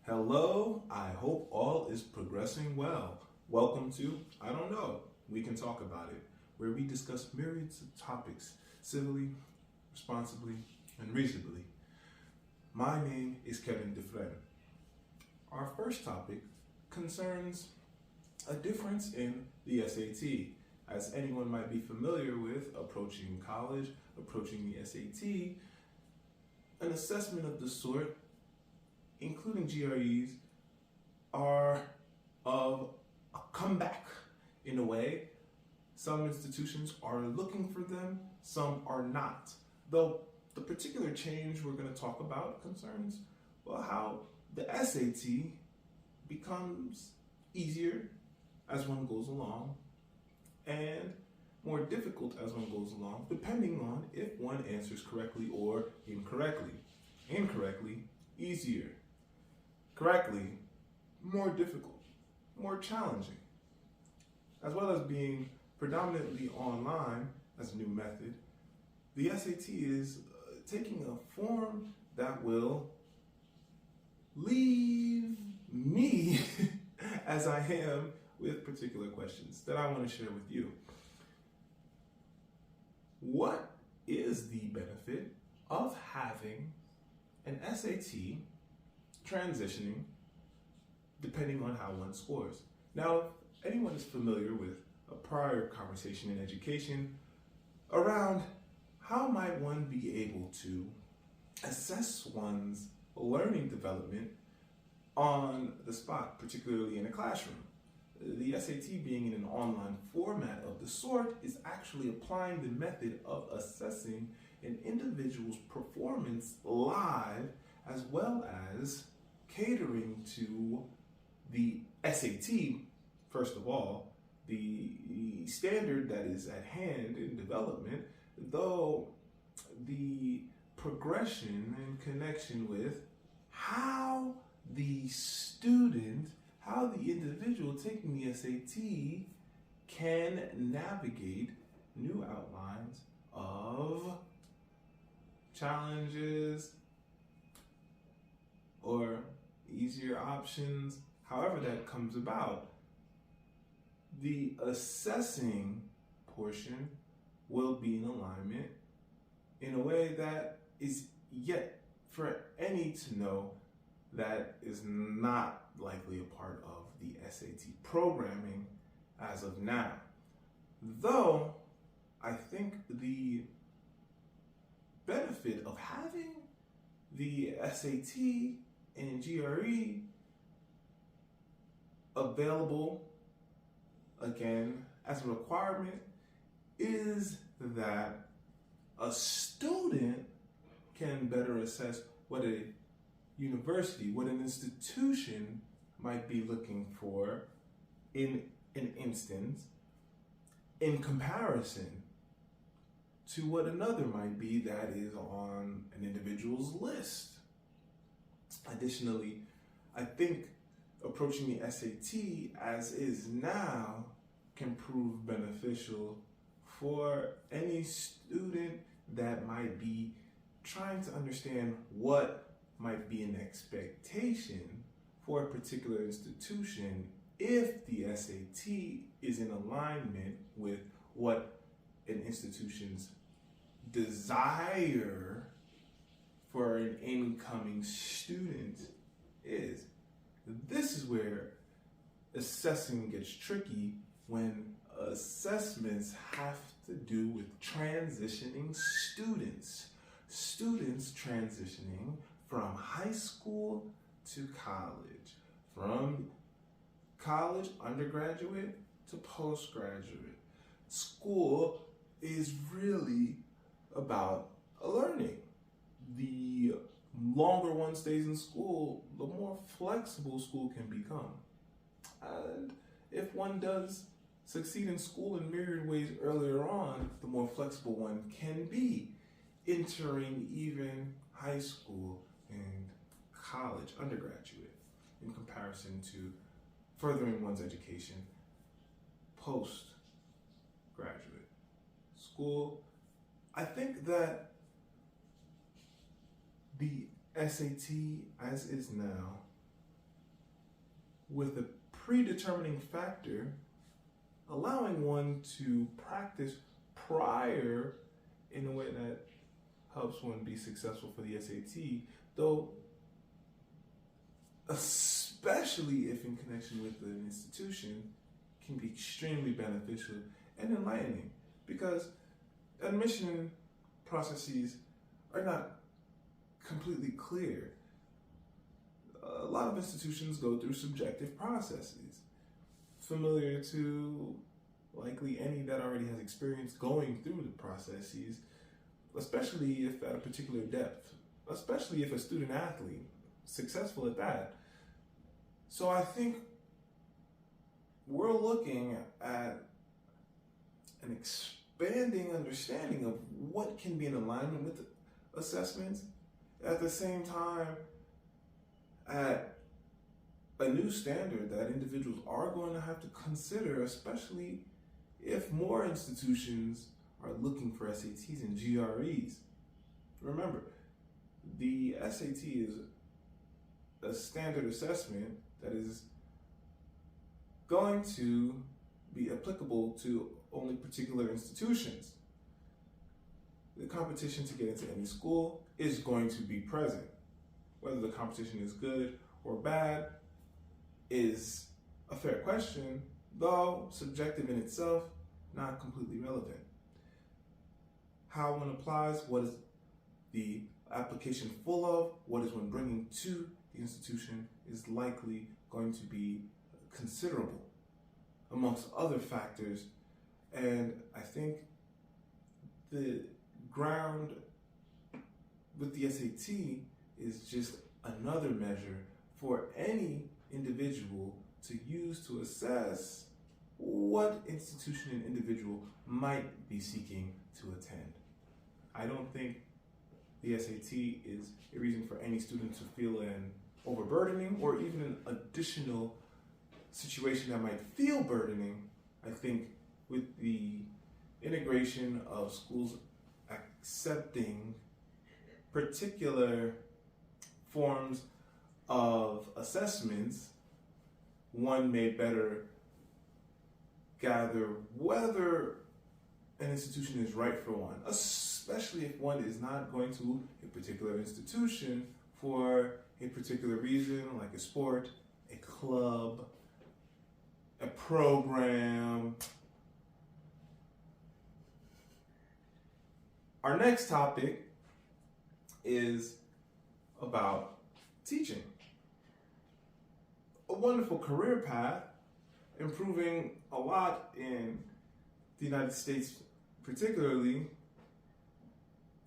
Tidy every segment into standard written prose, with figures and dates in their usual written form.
Hello, I hope all is progressing well. Welcome to I Don't Know, We Can Talk About It, where we discuss myriads of topics civilly, responsibly, and reasonably. My name is Kevin Dufresne. Our first topic concerns a difference in the SAT. As anyone might be familiar with, approaching college, approaching the SAT, an assessment of the sort, including GREs, are of a comeback in a way. Some institutions are looking for them, some are not. Though the particular change we're going to talk about concerns how the SAT becomes easier as one goes along and more difficult as one goes along, depending on if one answers correctly or incorrectly. Incorrectly, easier. Correctly, more difficult, more challenging. As well as being predominantly online as a new method, the SAT is taking a form that will leave me as I am with particular questions that I want to share with you. What is the benefit of having an SAT transitioning depending on how one scores? Now, if anyone is familiar with a prior conversation in education around how might one be able to assess one's learning development on the spot, particularly in a classroom. The SAT being in an online format of the sort is actually applying the method of assessing an individual's performance live, as well as catering to the SAT, first of all, the standard that is at hand in development, though the progression and connection with how the student, how the individual taking the SAT can navigate new outlines of challenges or easier options, however that comes about. The assessing portion will be in alignment in a way that is yet for any to know that is not likely a part of the SAT programming as of now. Though I think the benefit of having the SAT and GRE available again as a requirement is that a student can better assess what a university, what an institution might be looking for in an instance in comparison to what another might be that is on an individual's list. Additionally, I think approaching the SAT as is now can prove beneficial for any student that might be trying to understand what might be an expectation for a particular institution if the SAT is in alignment with what an institution's desire for an incoming student is. This is where assessing gets tricky when assessments have to do with transitioning students. Students transitioning from high school to college, from college undergraduate to postgraduate. School is really about learning. The longer one stays in school, the more flexible school can become. And if one does succeed in school in myriad ways earlier on, the more flexible one can be entering even high school and college, undergraduate, in comparison to furthering one's education postgraduate school. I think that the SAT as is now with a predetermining factor, allowing one to practice prior in a way that helps one be successful for the SAT, though especially if in connection with an institution, can be extremely beneficial and enlightening, because admission processes are not completely clear. A lot of institutions go through subjective processes, familiar to likely any that already has experience going through the processes, especially if at a particular depth, especially if a student athlete, successful at that. So I think we're looking at an expanding understanding of what can be in alignment with assessments, at the same time at a new standard that individuals are going to have to consider, especially if more institutions are looking for SATs and GREs. Remember, the SAT is a standard assessment that is going to be applicable to only particular institutions. The competition to get into any school is going to be present. Whether the competition is good or bad is a fair question, though subjective in itself, not completely relevant. How one applies, what is the application full of, what is one bringing to the institution is likely going to be considerable, amongst other factors. And I think the ground with the SAT is just another measure for any individual to use to assess what institution an individual might be seeking to attend. I don't think the SAT is a reason for any student to feel an overburdening or even an additional situation that might feel burdening. I think with the integration of schools accepting particular forms of assessments, one may better gather whether an institution is right for one, especially if one is not going to a particular institution for a particular reason, like a sport, a club, a program. Our next topic is about teaching. A wonderful career path, improving a lot in the United States, particularly,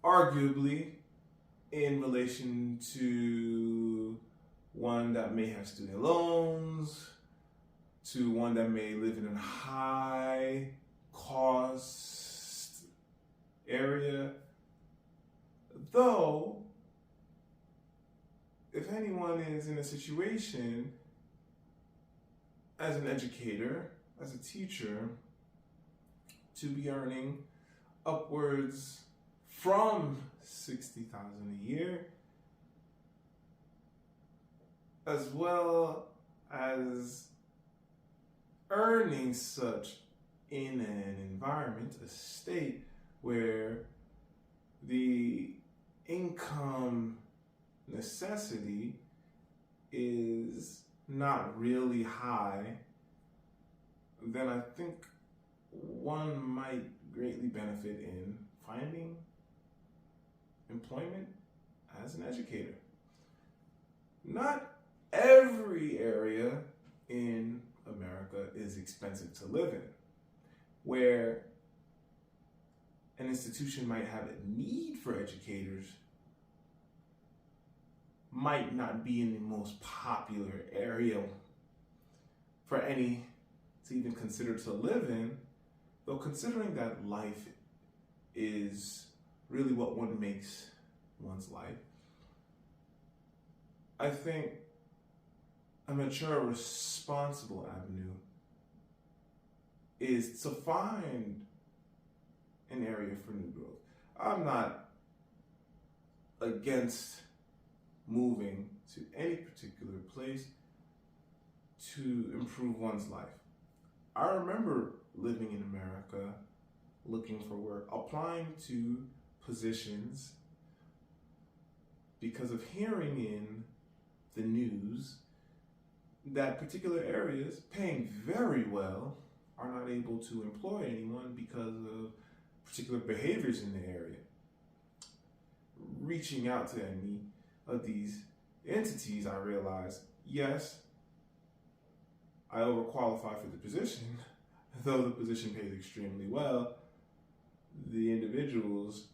arguably, in relation to one that may have student loans, to one that may live in a high cost area. Though, if anyone is in a situation as an educator, as a teacher, to be earning upwards from $60,000 a year, as well as earning such in an environment, a state where the income necessity is not really high, then I think one might greatly benefit in finding employment as an educator. Not every area in America is expensive to live in, where an institution might have a need for educators, might not be in the most popular area for any to even consider to live in, though considering that life is really what one makes one's life, I think a mature, responsible avenue is to find an area for new growth. I'm not against moving to any particular place to improve one's life. I remember living in America, looking for work, applying to positions because of hearing in the news that particular areas paying very well are not able to employ anyone because of particular behaviors in the area. Reaching out to any of these entities, I realized, yes, I overqualify for the position, though the position pays extremely well. The individuals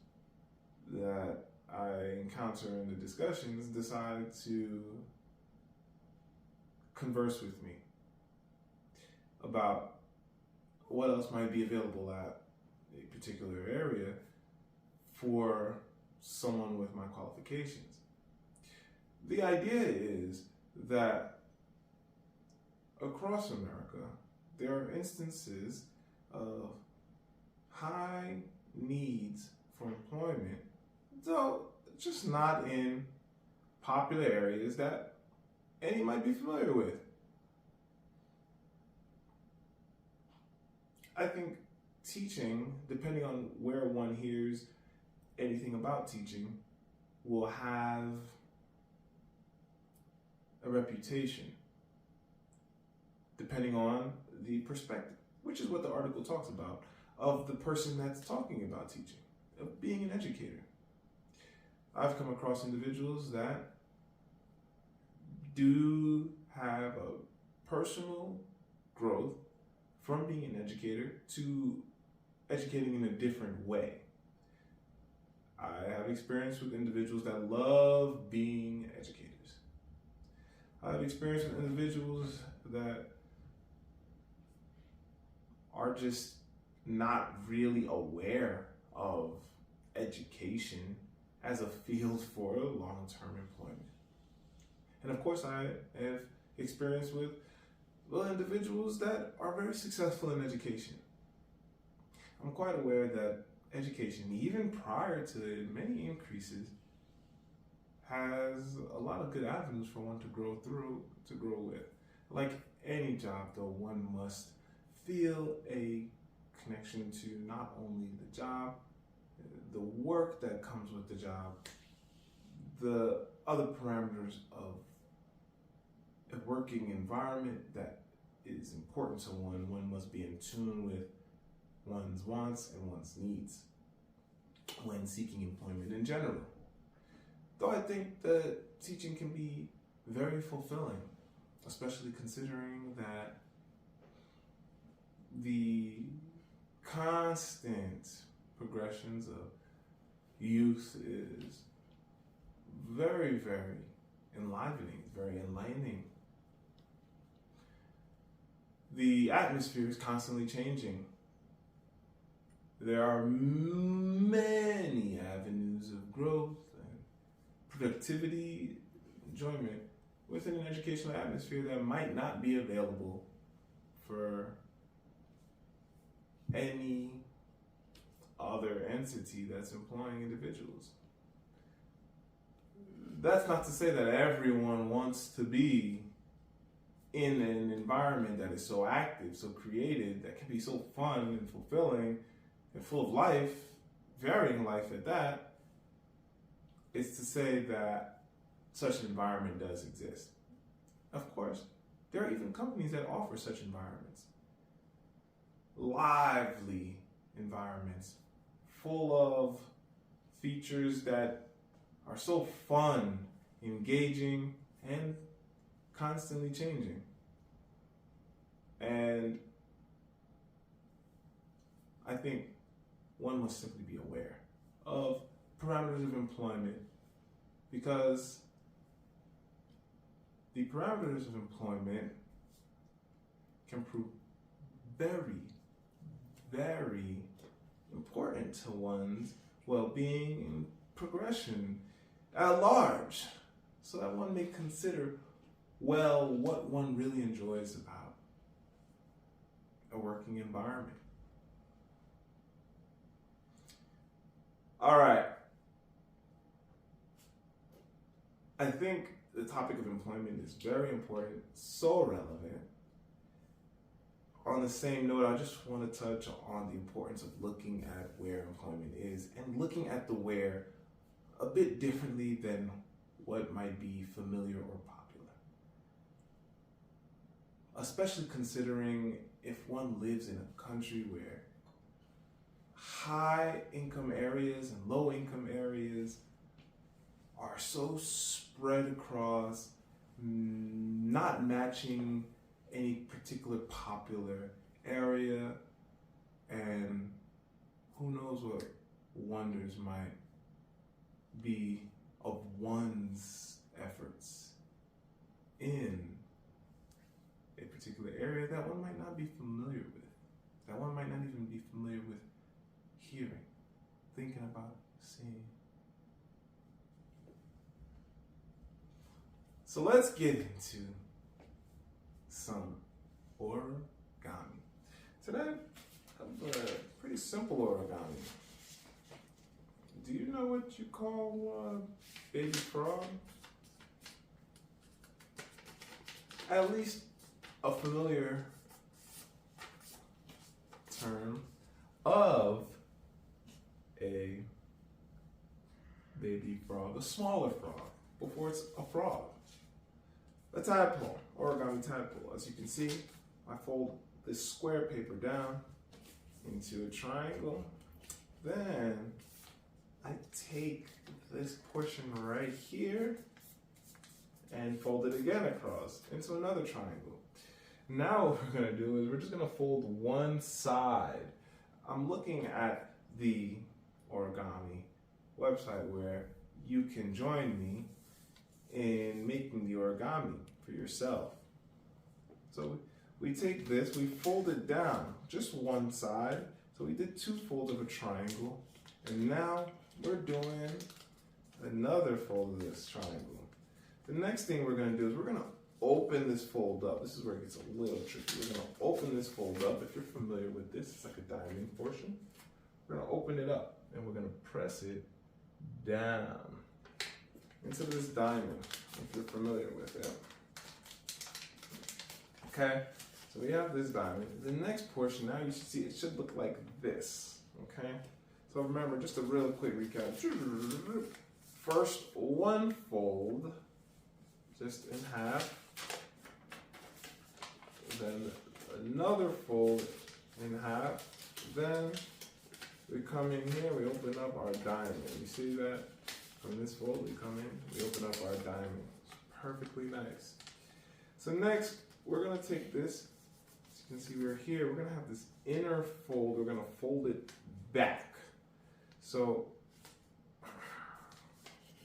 that I encounter in the discussions decide to converse with me about what else might be available at a particular area for someone with my qualifications. The idea is that across America, there are instances of high needs for employment, though just not in popular areas that any might be familiar with. I think teaching, depending on where one hears anything about teaching, will have a reputation, depending on the perspective, which is what the article talks about, of the person that's talking about teaching, of being an educator. I've come across individuals that do have a personal growth from being an educator to educating in a different way. I have experience with individuals that love being educators. I have experience with individuals that are just not really aware of education as a field for long-term employment. And of course, I have experience with individuals that are very successful in education. I'm quite aware that education, even prior to many increases, has a lot of good avenues for one to grow with. Like any job, though, one must feel a connection to not only the job, the work that comes with the job, the other parameters of a working environment that is important to one. One must be in tune with one's wants and one's needs when seeking employment in general. Though I think that teaching can be very fulfilling, especially considering that the constant progressions of youth is very, very enlivening, very enlightening. The atmosphere is constantly changing. There are many avenues of growth and productivity, enjoyment within an educational atmosphere that might not be available for any other entity that's employing individuals. That's not to say that everyone wants to be in an environment that is so active, so creative, that can be so fun and fulfilling and full of life, varying life at that. It's to say that such an environment does exist. Of course, there are even companies that offer such environments. Lively environments, full of features that are so fun, engaging, and constantly changing. And I think one must simply be aware of parameters of employment, because the parameters of employment can prove very, very important to one's well-being and progression at large, so that one may consider what one really enjoys about a working environment. All right. I think the topic of employment is very important, so relevant. On the same note, I just want to touch on the importance of looking at where employment is and looking at the where a bit differently than what might be familiar or popular. Especially considering if one lives in a country where high income areas and low income areas are so spread across, not matching any particular popular area, and who knows what wonders might be of one's efforts in a particular area that one might not be familiar with, that one might not even be familiar with hearing, thinking about, seeing. So let's get into some origami. Today, I have a pretty simple origami. Do you know what you call baby frog? At least a familiar term of a baby frog, a smaller frog, before it's a frog. A tadpole, origami tadpole. As you can see, I fold this square paper down into a triangle. Then I take this portion right here and fold it again across into another triangle. Now what we're gonna do is we're just gonna fold one side. I'm looking at the origami website where you can join me in making the origami for yourself. So we take this, we fold it down, just one side. So we did two folds of a triangle, and now we're doing another fold of this triangle. The next thing we're gonna do is we're gonna open this fold up. This is where it gets a little tricky. We're gonna open this fold up. If you're familiar with this, it's like a diamond portion. We're gonna open it up and we're gonna press it down into this diamond, if you're familiar with it. Okay, so we have this diamond. The next portion, now you should see, it should look like this, okay? So remember, just a real quick recap. First, one fold, just in half. Then another fold in half. Then we come in here, we open up our diamond. You see that? From this fold, we come in, we open up our diamond. It's perfectly nice. So next, we're gonna take this, as you can see we're here, we're gonna have this inner fold, we're gonna fold it back. So,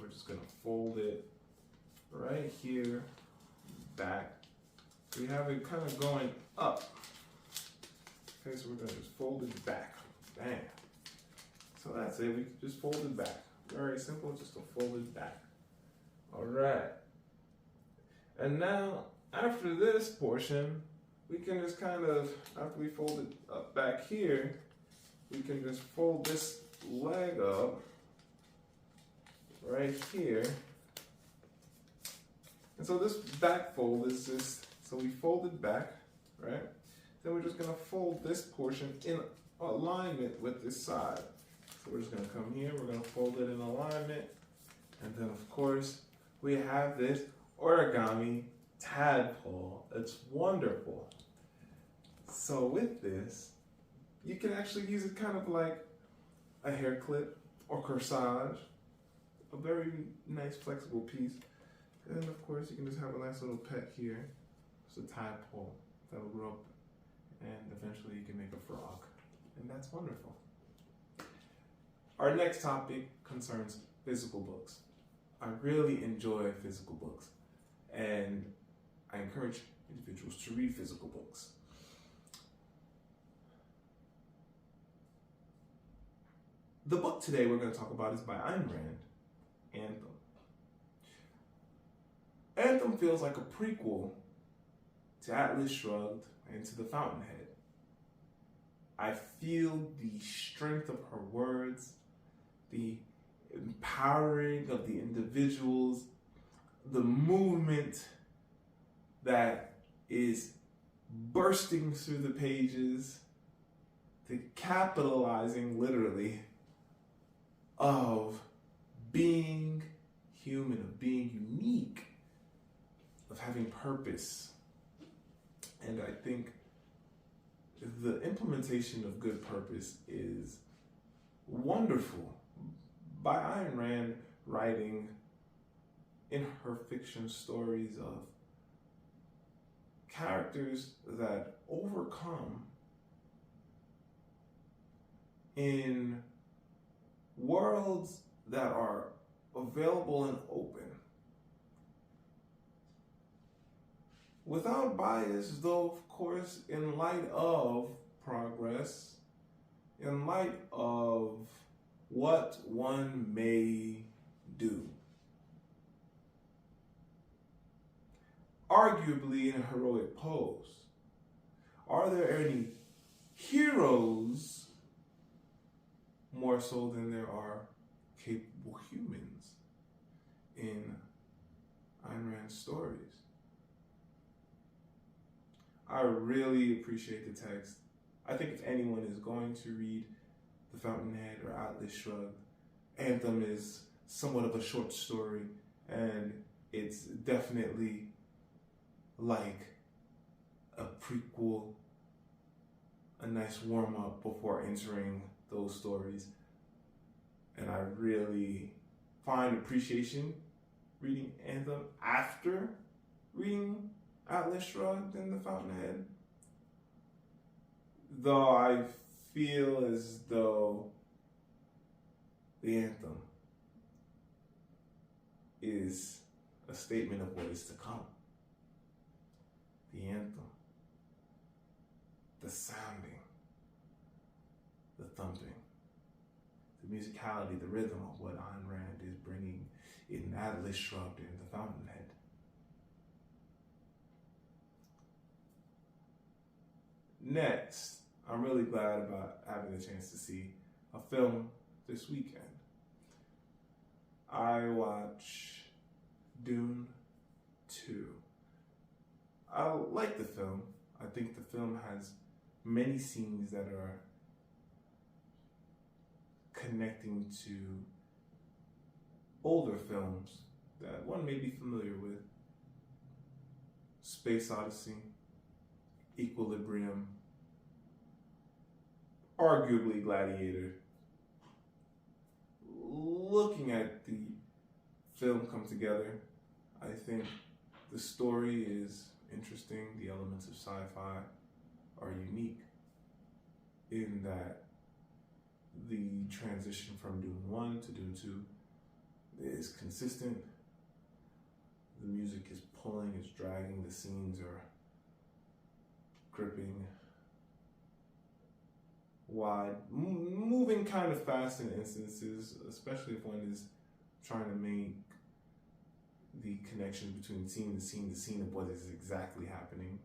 we're just gonna fold it right here, back. We have it kind of going up. Okay, so we're gonna just fold it back, bam. So that's it, we just fold it back. Very simple, just to fold it back. All right. And now, after this portion, we can just kind of, after we fold it up back here, we can just fold this leg up right here. And so this back fold is just, so we fold it back, right? Then we're just gonna fold this portion in alignment with this side. So we're just gonna come here, we're gonna fold it in alignment, and then of course, we have this origami tadpole. It's wonderful. So with this, you can actually use it kind of like a hair clip or corsage, a very nice flexible piece. And then of course, you can just have a nice little pet here. It's a tadpole that'll grow up, and eventually you can make a frog. And that's wonderful. Our next topic concerns physical books. I really enjoy physical books, and I encourage individuals to read physical books. The book today we're going to talk about is by Ayn Rand, Anthem. Anthem feels like a prequel to Atlas Shrugged and to The Fountainhead. I feel the strength of her words, the empowering of the individuals, the movement that is bursting through the pages, the capitalizing literally of being human, of being unique, of having purpose. And I think the implementation of good purpose is wonderful. By Ayn Rand writing in her fiction stories of characters that overcome in worlds that are available and open. Without bias, though, of course, in light of progress, in light of what one may do. Arguably in a heroic pose. Are there any heroes more so than there are capable humans in Ayn Rand's stories? I really appreciate the text. I think if anyone is going to read The Fountainhead or Atlas Shrugged, Anthem is somewhat of a short story, and it's definitely like a prequel, a nice warm-up before entering those stories. And I really find appreciation reading Anthem after reading Atlas Shrugged and The Fountainhead. Though I feel as though the Anthem is a statement of what is to come. The Anthem, the sounding, the thumping, the musicality, the rhythm of what Ayn Rand is bringing in Atlas Shrugged and The Fountainhead. Next, I'm really glad about having the chance to see a film this weekend. I watch Dune 2. I like the film. I think the film has many scenes that are connecting to older films that one may be familiar with. Space Odyssey, Equilibrium, arguably Gladiator. Looking at the film come together, I think the story is interesting. The elements of sci-fi are unique in that the transition from Dune 1 to Dune 2 is consistent. The music is pulling, it's dragging, the scenes are gripping, wide, moving kind of fast in instances, especially if one is trying to make the connection between scene to scene, the scene of what is exactly happening.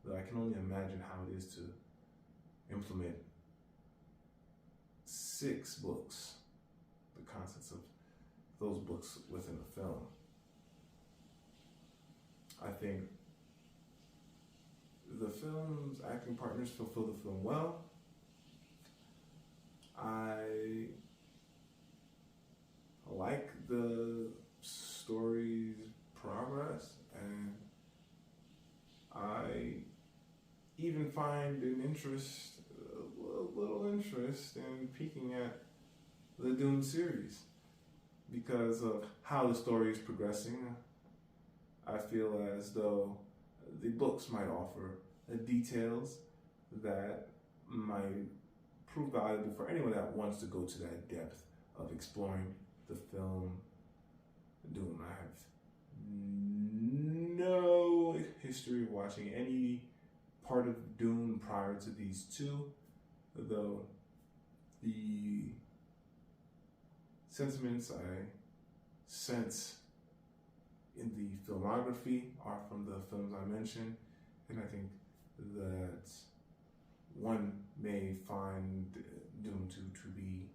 Though I can only imagine how it is to implement 6 books, the concepts of those books within a film. I think the film's acting partners fulfill the film well. I like the story's progress, and I even find a little interest in peeking at the Dune series because of how the story is progressing. I feel as though the books might offer details that might prove valuable for anyone that wants to go to that depth of exploring the film Dune. I have no history of watching any part of Dune prior to these two, though the sentiments I sense in the filmography are from the films I mentioned, and I think that one may find Dune 2 to be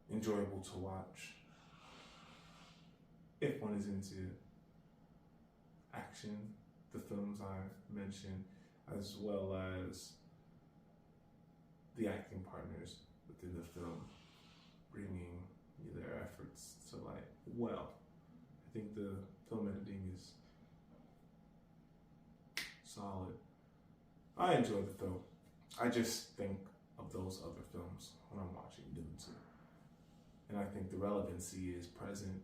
enjoyable to watch. if one is into action, the films I mentioned, as well as the acting partners within the film, bringing their efforts to light well. I think the film editing is solid. I enjoy the film. I just think of those other films when I'm watching Dune 2. And I think the relevancy is present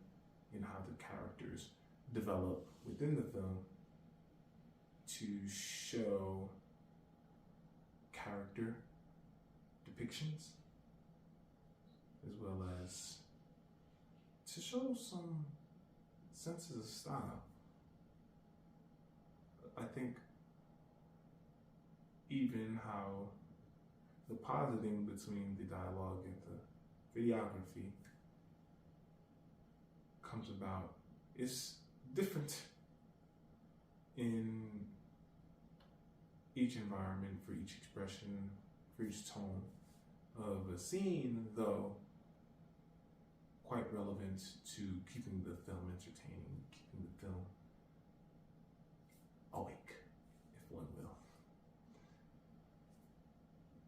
in how the characters develop within the film to show character depictions, as well as to show some senses of style. I think even how the positing between the dialogue and the videography comes about is different in each environment, for each expression, for each tone of a scene, though quite relevant to keeping the film entertaining, keeping the film awake, if one will.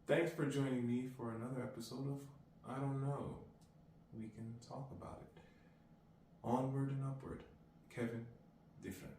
Thanks for joining me for another episode of I Don't Know. We can talk about it. Onward and Upward. Kevin Dufresne.